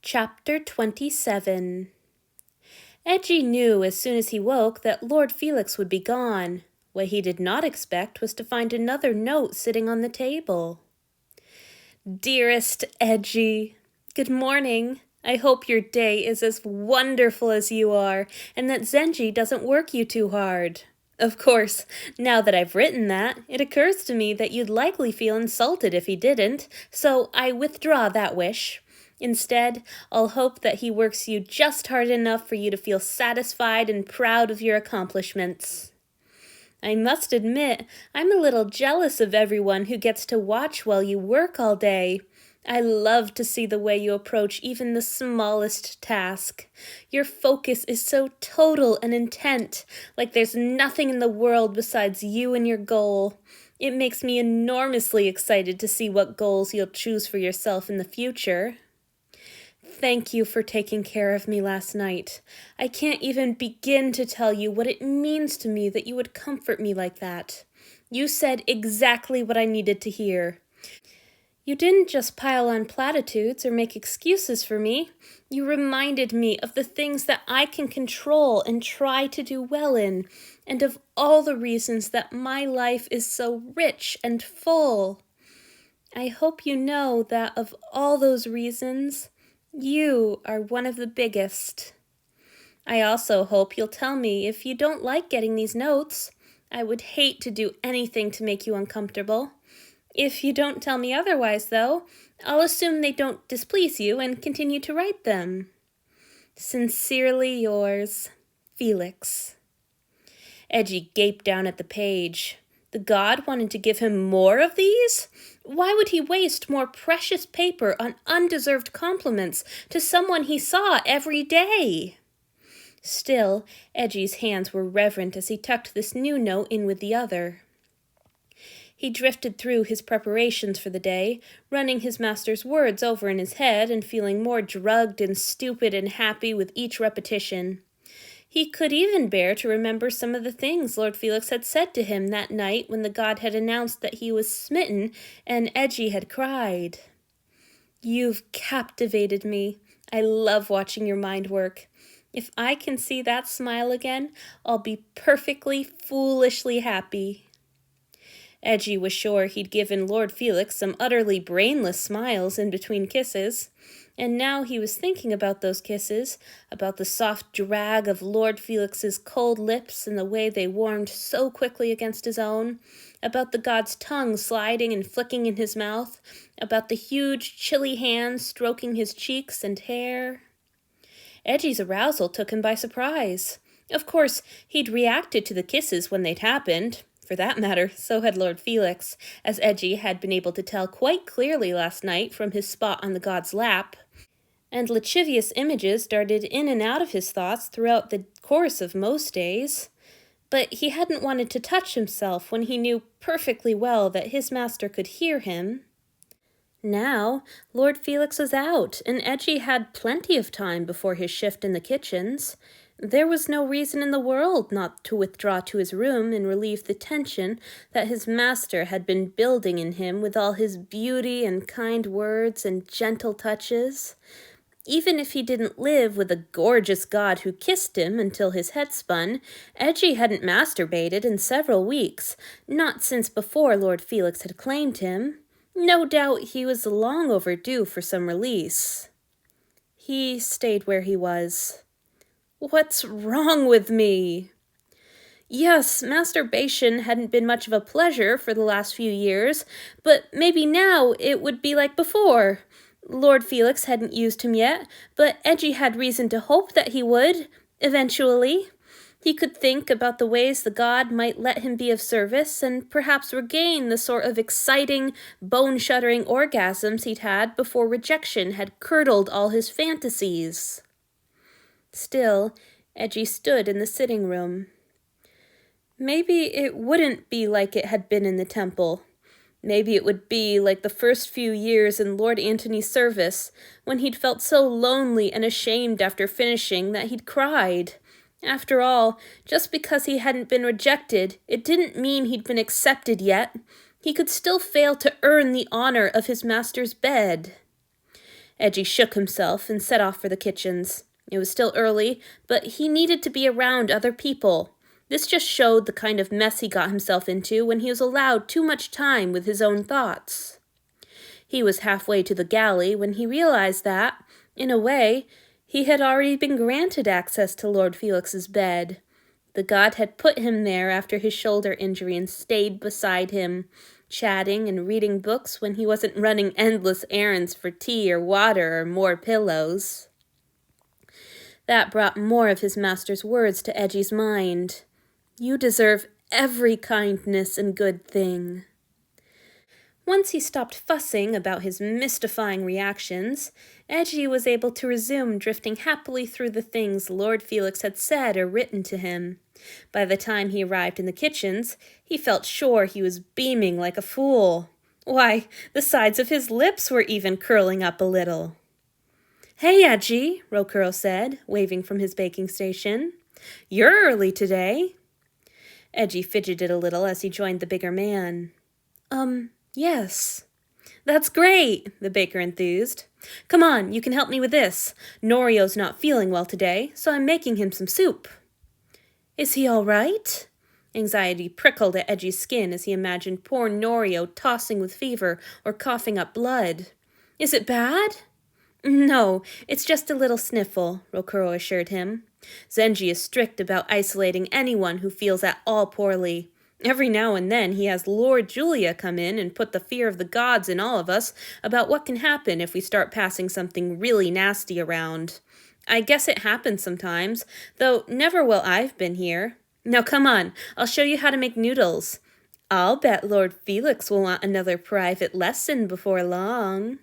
Chapter 27. Eiji knew as soon as he woke that Lord Felix would be gone. What he did not expect was to find another note sitting on the table. Dearest Eiji, good morning. I hope your day is as wonderful as you are, and that Zenji doesn't work you too hard. Of course, now that I've written that, it occurs to me that you'd likely feel insulted if he didn't, so I withdraw that wish. Instead, I'll hope that he works you just hard enough for you to feel satisfied and proud of your accomplishments. I must admit, I'm a little jealous of everyone who gets to watch while you work all day. I love to see the way you approach even the smallest task. Your focus is so total and intent, like there's nothing in the world besides you and your goal. It makes me enormously excited to see what goals you'll choose for yourself in the future. Thank you for taking care of me last night. I can't even begin to tell you what it means to me that you would comfort me like that. You said exactly what I needed to hear. You didn't just pile on platitudes or make excuses for me. You reminded me of the things that I can control and try to do well in, and of all the reasons that my life is so rich and full. I hope you know that of all those reasons, you are one of the biggest. I also hope you'll tell me if you don't like getting these notes. I would hate to do anything to make you uncomfortable. If you don't tell me otherwise, though, I'll assume they don't displease you and continue to write them. Sincerely yours, Felix. Eiji gaped down at the page. The god wanted to give him more of these? Why would he waste more precious paper on undeserved compliments to someone he saw every day? Still, Eiji's hands were reverent as he tucked this new note in with the other. He drifted through his preparations for the day, running his master's words over in his head and feeling more drugged and stupid and happy with each repetition. He could even bear to remember some of the things Lord Felix had said to him that night when the god had announced that he was smitten and Eiji had cried. You've captivated me. I love watching your mind work. If I can see that smile again, I'll be perfectly, foolishly happy. Eiji was sure he'd given Lord Felix some utterly brainless smiles in between kisses, and now he was thinking about those kisses, about the soft drag of Lord Felix's cold lips and the way they warmed so quickly against his own, about the god's tongue sliding and flicking in his mouth, about the huge, chilly hands stroking his cheeks and hair. Eiji's arousal took him by surprise. Of course, he'd reacted to the kisses when they'd happened. For that matter, so had Lord Felix, as Eiji had been able to tell quite clearly last night from his spot on the god's lap. And lascivious images darted in and out of his thoughts throughout the course of most days. But he hadn't wanted to touch himself when he knew perfectly well that his master could hear him. Now, Lord Felix was out, and Eiji had plenty of time before his shift in the kitchens. There was no reason in the world not to withdraw to his room and relieve the tension that his master had been building in him with all his beauty and kind words and gentle touches. Even if he didn't live with a gorgeous god who kissed him until his head spun, Eiji hadn't masturbated in several weeks, not since before Lord Felix had claimed him. No doubt he was long overdue for some release. He stayed where he was. What's wrong with me? Yes, masturbation hadn't been much of a pleasure for the last few years, but maybe now it would be like before. Lord Felix hadn't used him yet, but Eiji had reason to hope that he would, eventually. He could think about the ways the god might let him be of service and perhaps regain the sort of exciting, bone-shuddering orgasms he'd had before rejection had curdled all his fantasies. Still, Eiji stood in the sitting room. Maybe it wouldn't be like it had been in the temple. Maybe it would be like the first few years in Lord Antony's service, when he'd felt so lonely and ashamed after finishing that he'd cried. After all, just because he hadn't been rejected, it didn't mean he'd been accepted yet. He could still fail to earn the honor of his master's bed. Eiji shook himself and set off for the kitchens. It was still early, but he needed to be around other people. This just showed the kind of mess he got himself into when he was allowed too much time with his own thoughts. He was halfway to the galley when he realized that, in a way, he had already been granted access to Lord Felix's bed. The god had put him there after his shoulder injury and stayed beside him, chatting and reading books when he wasn't running endless errands for tea or water or more pillows. That brought more of his master's words to Eiji's mind. You deserve every kindness and good thing. Once he stopped fussing about his mystifying reactions, Eiji was able to resume drifting happily through the things Lord Felix had said or written to him. By the time he arrived in the kitchens, he felt sure he was beaming like a fool. Why, the sides of his lips were even curling up a little. Hey, Eiji, Rokuro said, waving from his baking station. You're early today. Eiji fidgeted a little as he joined the bigger man. Yes. That's great, the baker enthused. Come on, you can help me with this. Norio's not feeling well today, so I'm making him some soup. Is he all right? Anxiety prickled at Eiji's skin as he imagined poor Norio tossing with fever or coughing up blood. Is it bad? No, it's just a little sniffle, Rokuro assured him. Zenji is strict about isolating anyone who feels at all poorly. Every now and then he has Lord Julia come in and put the fear of the gods in all of us about what can happen if we start passing something really nasty around. I guess it happens sometimes, though never while I've been here. Now come on, I'll show you how to make noodles. I'll bet Lord Felix will want another private lesson before long.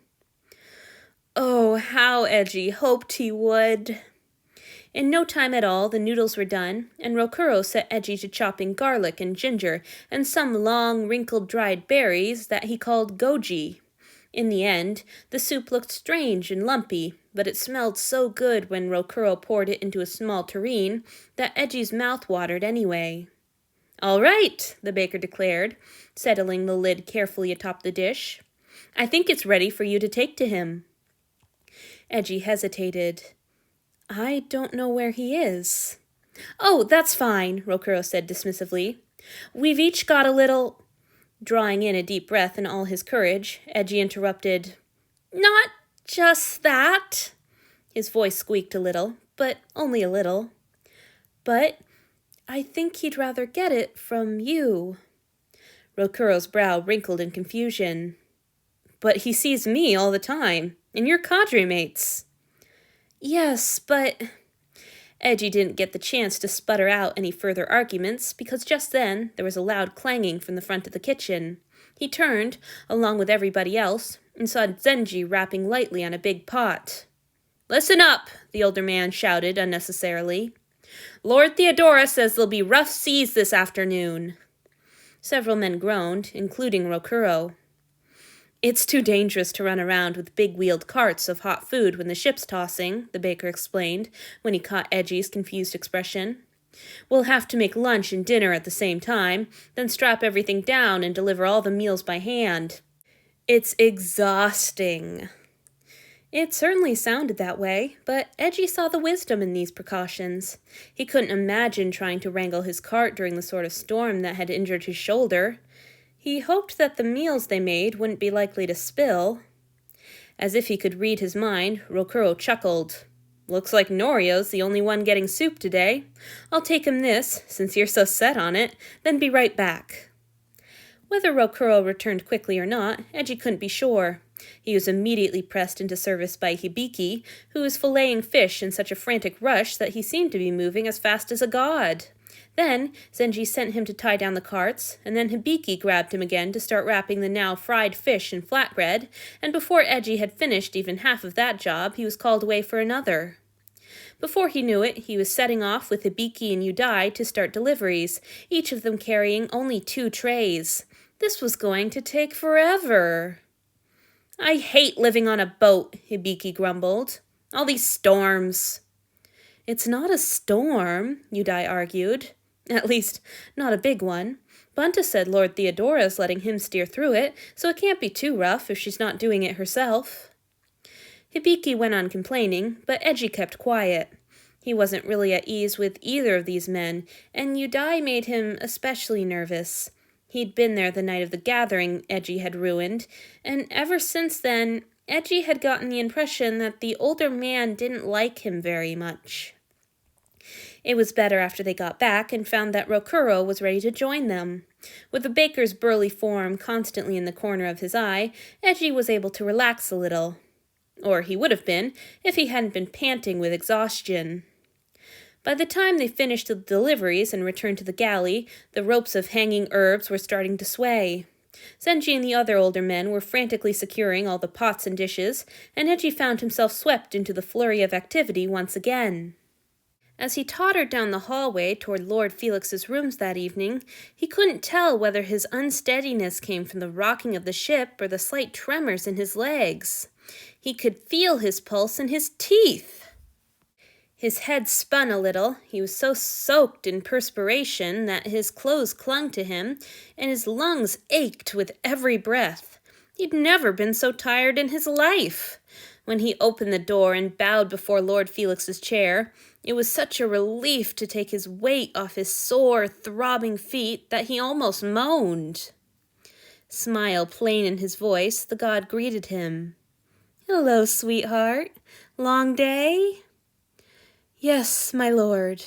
Oh, how Eiji hoped he would. In no time at all, the noodles were done, and Rokuro set Eiji to chopping garlic and ginger and some long, wrinkled dried berries that he called goji. In the end, the soup looked strange and lumpy, but it smelled so good when Rokuro poured it into a small tureen that Eiji's mouth watered anyway. All right, the baker declared, settling the lid carefully atop the dish. I think it's ready for you to take to him. Eiji hesitated. I don't know where he is. Oh, that's fine, Rokuro said dismissively. We've each got a little... Drawing in a deep breath in all his courage, Eiji interrupted. Not just that. His voice squeaked a little, but only a little. But I think he'd rather get it from you. Rokuro's brow wrinkled in confusion. But he sees me all the time, and you're cadre mates. Yes, but... Eiji didn't get the chance to sputter out any further arguments because just then there was a loud clanging from the front of the kitchen. He turned, along with everybody else, and saw Zenji rapping lightly on a big pot. Listen up, the older man shouted unnecessarily. Lord Theodora says there'll be rough seas this afternoon. Several men groaned, including Rokuro. It's too dangerous to run around with big-wheeled carts of hot food when the ship's tossing, the baker explained, when he caught Eiji's confused expression. We'll have to make lunch and dinner at the same time, then strap everything down and deliver all the meals by hand. It's exhausting. It certainly sounded that way, but Eiji saw the wisdom in these precautions. He couldn't imagine trying to wrangle his cart during the sort of storm that had injured his shoulder. He hoped that the meals they made wouldn't be likely to spill. As if he could read his mind, Rokuro chuckled. Looks like Norio's the only one getting soup today. I'll take him this, since you're so set on it, then be right back. Whether Rokuro returned quickly or not, Eiji couldn't be sure. He was immediately pressed into service by Hibiki, who was filleting fish in such a frantic rush that he seemed to be moving as fast as a god. Then Zenji sent him to tie down the carts, and then Hibiki grabbed him again to start wrapping the now fried fish in flatbread, and before Eiji had finished even half of that job, he was called away for another. Before he knew it, he was setting off with Hibiki and Yudai to start deliveries, each of them carrying only 2 trays. This was going to take forever. I hate living on a boat, Hibiki grumbled. All these storms. It's not a storm, Yudai argued. At least, not a big one. Bunta said Lord Theodora's letting him steer through it, so it can't be too rough if she's not doing it herself. Hibiki went on complaining, but Eiji kept quiet. He wasn't really at ease with either of these men, and Yudai made him especially nervous. He'd been there the night of the gathering Eiji had ruined, and ever since then, Eiji had gotten the impression that the older man didn't like him very much. It was better after they got back and found that Rokuro was ready to join them. With the baker's burly form constantly in the corner of his eye, Eiji was able to relax a little. Or he would have been, if he hadn't been panting with exhaustion. By the time they finished the deliveries and returned to the galley, the ropes of hanging herbs were starting to sway. Zenji and the other older men were frantically securing all the pots and dishes, and Eiji found himself swept into the flurry of activity once again. As he tottered down the hallway toward Lord Felix's rooms that evening, he couldn't tell whether his unsteadiness came from the rocking of the ship or the slight tremors in his legs. He could feel his pulse in his teeth. His head spun a little. He was so soaked in perspiration that his clothes clung to him, and his lungs ached with every breath. He'd never been so tired in his life. When he opened the door and bowed before Lord Felix's chair, it was such a relief to take his weight off his sore, throbbing feet that he almost moaned. Smile plain in his voice, the god greeted him. "Hello, sweetheart. Long day?" "Yes, my lord."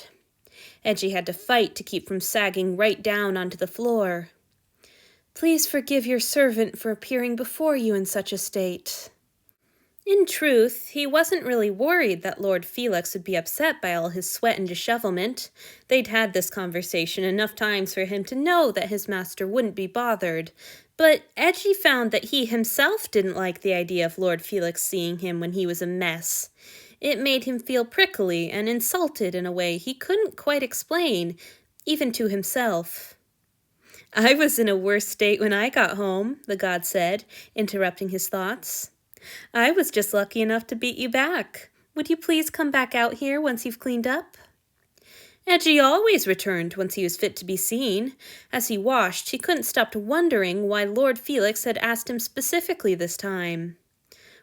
Eiji had to fight to keep from sagging right down onto the floor. "Please forgive your servant for appearing before you in such a state." In truth, he wasn't really worried that Lord Felix would be upset by all his sweat and dishevelment. They'd had this conversation enough times for him to know that his master wouldn't be bothered. But Eiji found that he himself didn't like the idea of Lord Felix seeing him when he was a mess. It made him feel prickly and insulted in a way he couldn't quite explain, even to himself. "I was in a worse state when I got home," the god said, interrupting his thoughts. "I was just lucky enough to beat you back. Would you please come back out here once you've cleaned up?" Eiji always returned once he was fit to be seen. As he washed, he couldn't stop wondering why Lord Felix had asked him specifically this time.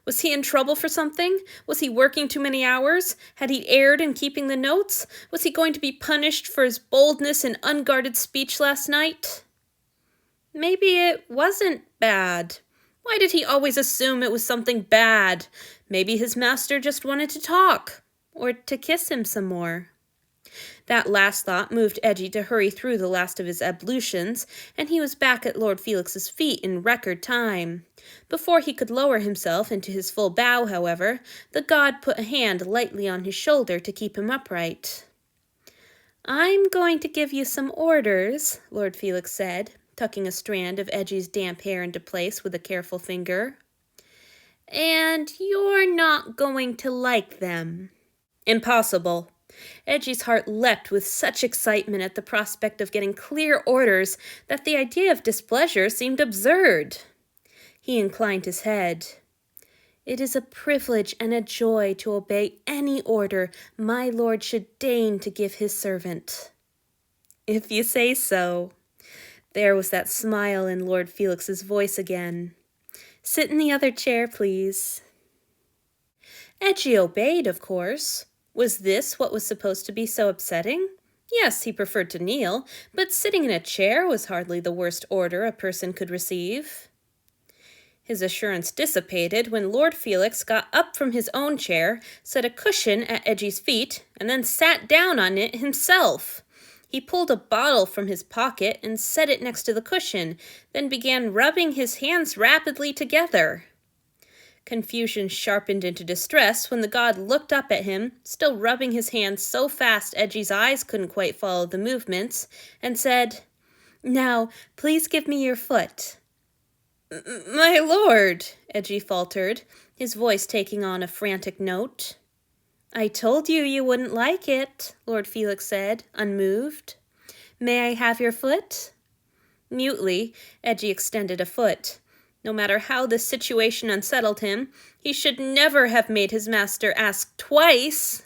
Was he in trouble for something? Was he working too many hours? Had he erred in keeping the notes? Was he going to be punished for his boldness and unguarded speech last night? Maybe it wasn't bad. Why did he always assume it was something bad? Maybe his master just wanted to talk, or to kiss him some more. That last thought moved Eiji to hurry through the last of his ablutions, and he was back at Lord Felix's feet in record time. Before he could lower himself into his full bow, however, the god put a hand lightly on his shoulder to keep him upright. "I'm going to give you some orders," Lord Felix said, tucking a strand of Eiji's damp hair into place with a careful finger. "And you're not going to like them." "Impossible." Eiji's heart leapt with such excitement at the prospect of getting clear orders that the idea of displeasure seemed absurd. He inclined his head. "It is a privilege and a joy to obey any order my lord should deign to give his servant." "If you say so." There was that smile in Lord Felix's voice again. "Sit in the other chair, please." Eiji obeyed, of course. Was this what was supposed to be so upsetting? Yes, he preferred to kneel, but sitting in a chair was hardly the worst order a person could receive. His assurance dissipated when Lord Felix got up from his own chair, set a cushion at Eiji's feet, and then sat down on it himself. He pulled a bottle from his pocket and set it next to the cushion, then began rubbing his hands rapidly together. Confusion sharpened into distress when the god looked up at him, still rubbing his hands so fast Eiji's eyes couldn't quite follow the movements, and said, "Now, please give me your foot." "My lord," Eiji faltered, his voice taking on a frantic note. "I told you wouldn't like it," Lord Felix said, unmoved. "May I have your foot?" Mutely, Eiji extended a foot. No matter how this situation unsettled him, he should never have made his master ask twice.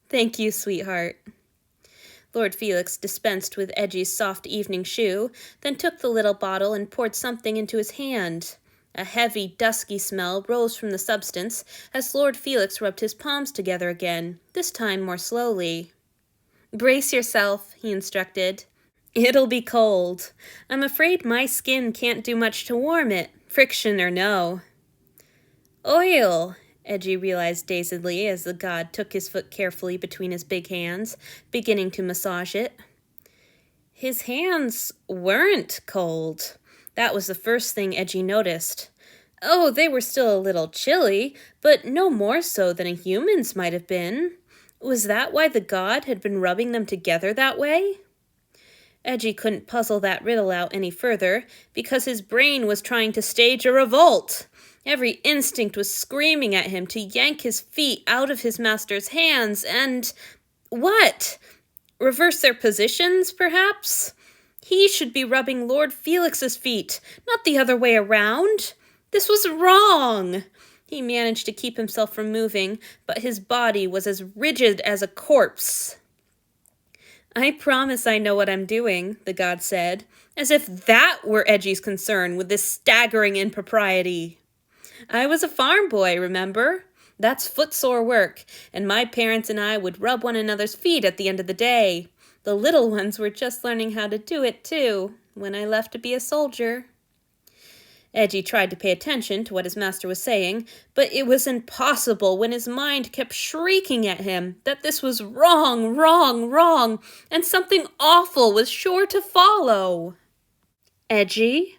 "Thank you, sweetheart." Lord Felix dispensed with Eiji's soft evening shoe, then took the little bottle and poured something into his hand. A heavy, dusky smell rose from the substance as Lord Felix rubbed his palms together again, this time more slowly. "Brace yourself," he instructed. "It'll be cold. I'm afraid my skin can't do much to warm it, friction or no." "Oil," Eiji realized dazedly as the god took his foot carefully between his big hands, beginning to massage it. His hands weren't cold. That was the first thing Eiji noticed. Oh, they were still a little chilly, but no more so than a human's might have been. Was that why the god had been rubbing them together that way? Eiji couldn't puzzle that riddle out any further, because his brain was trying to stage a revolt. Every instinct was screaming at him to yank his feet out of his master's hands and... what? Reverse their positions, perhaps? He should be rubbing Lord Felix's feet, not the other way around. This was wrong. He managed to keep himself from moving, but his body was as rigid as a corpse. "I promise I know what I'm doing," the god said, as if that were Eiji's concern with this staggering impropriety. "I was a farm boy, remember? That's footsore work, and my parents and I would rub one another's feet at the end of the day. The little ones were just learning how to do it, too, when I left to be a soldier." Eiji tried to pay attention to what his master was saying, but it was impossible when his mind kept shrieking at him that this was wrong, wrong, wrong, and something awful was sure to follow. "Eiji?"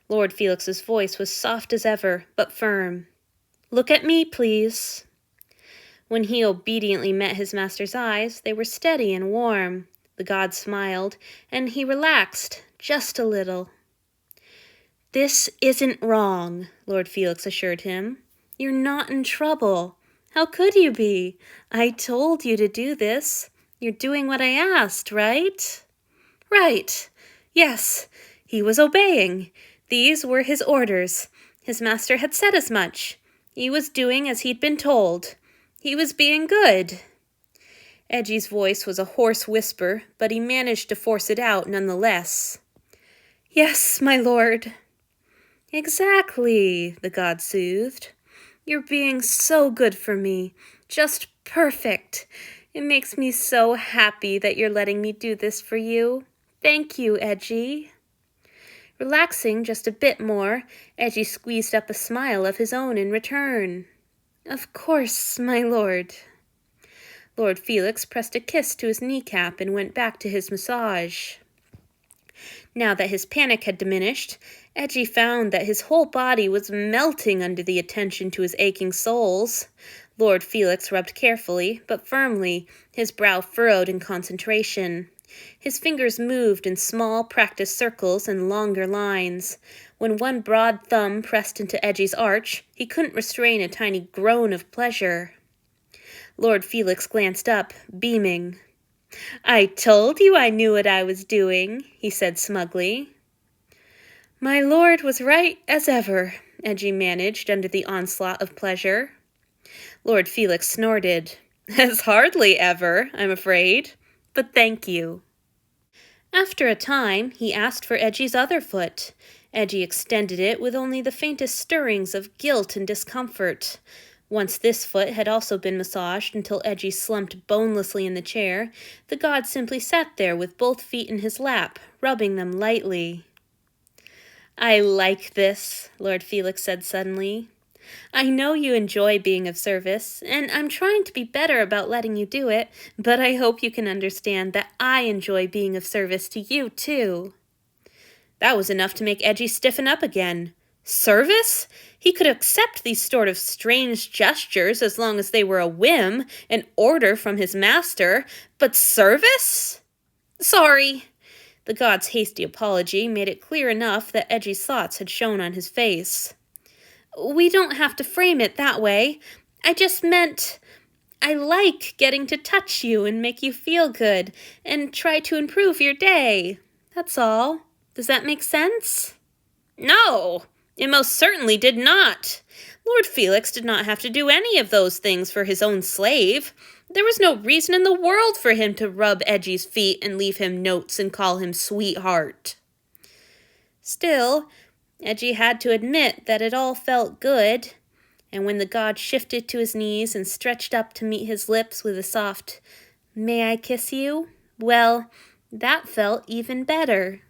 Lord Felix's voice was soft as ever, but firm. "Look at me, please." When he obediently met his master's eyes, they were steady and warm. The god smiled, and he relaxed, just a little. "This isn't wrong," Lord Felix assured him. "You're not in trouble. How could you be? I told you to do this. You're doing what I asked, right?" "Right. Yes, he was obeying. These were his orders. His master had said as much. He was doing as he'd been told. He was being good." Eiji's voice was a hoarse whisper, but he managed to force it out nonetheless. "Yes, my lord." "Exactly," the god soothed. "You're being so good for me. Just perfect. It makes me so happy that you're letting me do this for you. Thank you, Eiji." Relaxing just a bit more, Eiji squeezed up a smile of his own in return. "Of course, my lord." Lord Felix pressed a kiss to his kneecap and went back to his massage. Now that his panic had diminished, Eiji found that his whole body was melting under the attention to his aching soles. Lord Felix rubbed carefully, but firmly, his brow furrowed in concentration. His fingers moved in small, practiced circles and longer lines. When one broad thumb pressed into Eiji's arch, he couldn't restrain a tiny groan of pleasure. Lord Felix glanced up, beaming. "I told you I knew what I was doing," he said smugly. "My lord was right as ever," Eiji managed under the onslaught of pleasure. Lord Felix snorted. "As hardly ever, I'm afraid. But thank you." After a time, he asked for Eiji's other foot. Eiji extended it with only the faintest stirrings of guilt and discomfort. Once this foot had also been massaged until Eiji slumped bonelessly in the chair, the god simply sat there with both feet in his lap, rubbing them lightly. "I like this," Lord Felix said suddenly. "I know you enjoy being of service, and I'm trying to be better about letting you do it, but I hope you can understand that I enjoy being of service to you, too." That was enough to make Eiji stiffen up again. Service? He could accept these sort of strange gestures as long as they were a whim, an order from his master, but service? "Sorry." The god's hasty apology made it clear enough that Eiji's thoughts had shown on his face. "We don't have to frame it that way. I just meant I like getting to touch you and make you feel good and try to improve your day. That's all. Does that make sense?" "No, it most certainly did not. Lord Felix did not have to do any of those things for his own slave. There was no reason in the world for him to rub Eiji's feet and leave him notes and call him sweetheart." Still, Eiji had to admit that it all felt good, and when the god shifted to his knees and stretched up to meet his lips with a soft, "May I kiss you?" well, that felt even better.